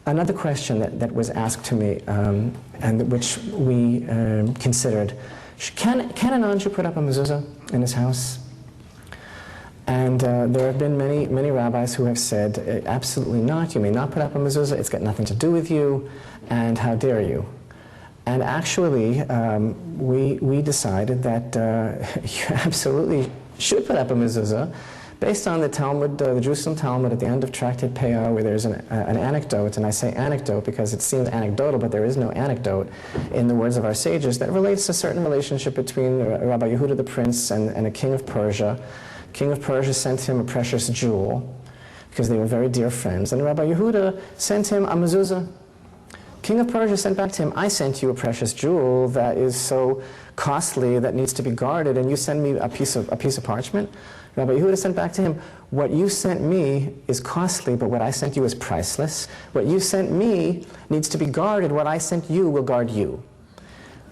another question that was asked to me, and which we considered, can a non-Jew put up a mezuzah in his house? And there have been many rabbis who have said, absolutely not, you may not put up a mezuzah, it's got nothing to do with you, and how dare you. And actually, we decided that you absolutely should put up a mezuzah, based on the Talmud, the Jerusalem Talmud at the end of Tractate Peah, where there's an anecdote, and I say anecdote because it seems anecdotal, but there is no anecdote in the words of our sages that relates to a certain relationship between Rabbi Yehuda the prince and a king of Persia. King of Persia sent him a precious jewel because they were very dear friends, and Rabbi Yehuda sent him a mezuzah. King of Persia sent back to him, I sent you a precious jewel that is so costly that needs to be guarded, and you send me a piece of parchment? Rabbi Yehuda sent back to him, what you sent me is costly, but what I sent you is priceless. What you sent me needs to be guarded. What I sent you will guard you.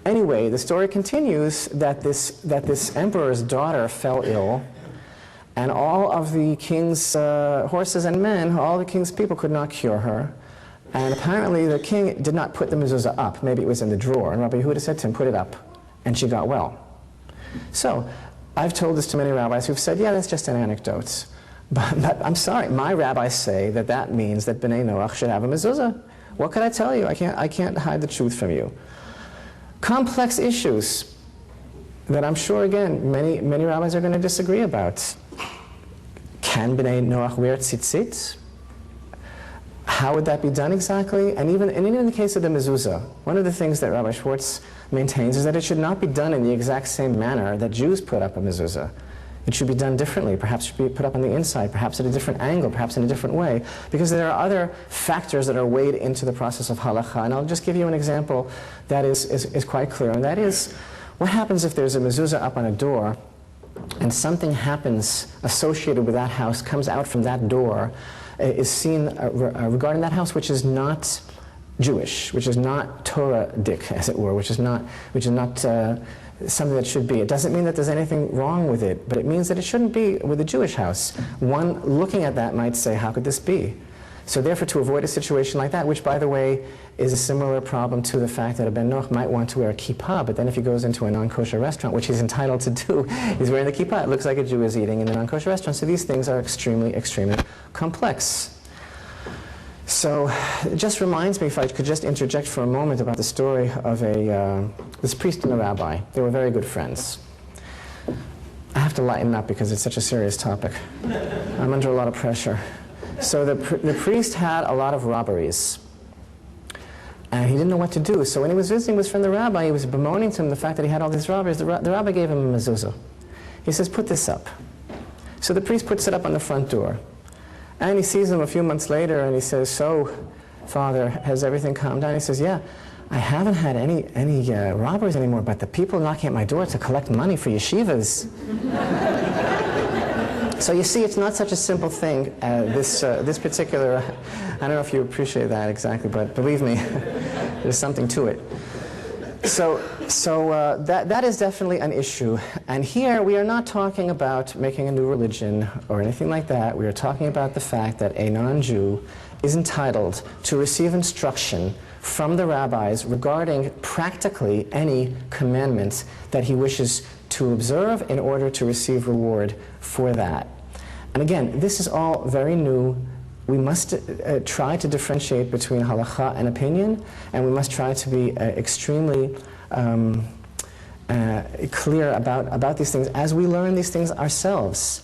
Anyway, the story continues that this emperor's daughter fell ill, and all of the king's horses and men, all the king's people could not cure her. And apparently the king did not put the mezuzah up. Maybe it was in the drawer. And Rabbi Yehuda said to him, put it up. And she got well. So I've told this to many rabbis who've said, yeah, that's just an anecdote. But I'm sorry, my rabbis say that that means that Bnai Noach should have a mezuzah. What could I tell you? I can't hide the truth from you. Complex issues that I'm sure, again, many rabbis are going to disagree about. Can Bnai Noach wear tzitzit? How would that be done exactly? And even in the case of the mezuzah, one of the things that Rabbi Schwartz maintains is that it should not be done in the exact same manner that Jews put up a mezuzah. It should be done differently. Perhaps it should be put up on the inside, perhaps at a different angle, perhaps in a different way, because there are other factors that are weighed into the process of halakha. And I'll just give you an example that is quite clear, and that is, what happens if there's a mezuzah up on a door and something happens associated with that house, comes out from that door, is seen regarding that house which is not Jewish, which is not Torah-dik, as it were, which is not something that should be. It doesn't mean that there's anything wrong with it, but it means that it shouldn't be with a Jewish house. One looking at that might say, how could this be? So therefore, to avoid a situation like that, which, by the way, is a similar problem to the fact that a Ben Noach might want to wear a kippah, but then if he goes into a non-kosher restaurant, which he's entitled to do, he's wearing the kippah. It looks like a Jew is eating in a non-kosher restaurant. So these things are extremely, extremely complex. So it just reminds me, if I could just interject for a moment, about the story of this priest and a rabbi. They were very good friends. I have to lighten up because it's such a serious topic. I'm under a lot of pressure. So the priest had a lot of robberies, and he didn't know what to do. So when he was visiting with his friend the rabbi, he was bemoaning to him the fact that he had all these robberies. The rabbi gave him a mezuzah. He says, put this up. So the priest puts it up on the front door. And he sees him a few months later, and he says, so, Father, has everything calmed down? He says, yeah, I haven't had any robberies anymore, but the people knocking at my door to collect money for yeshivas. So you see, it's not such a simple thing. This particular, I don't know if you appreciate that exactly, but believe me, there's something to it. So that is definitely an issue. And here we are not talking about making a new religion or anything like that. We are talking about the fact that a non-Jew is entitled to receive instruction from the rabbis regarding practically any commandments that he wishes to observe in order to receive reward for that. And again, this is all very new. We must try to differentiate between halakha and opinion, and we must try to be extremely clear about these things as we learn these things ourselves.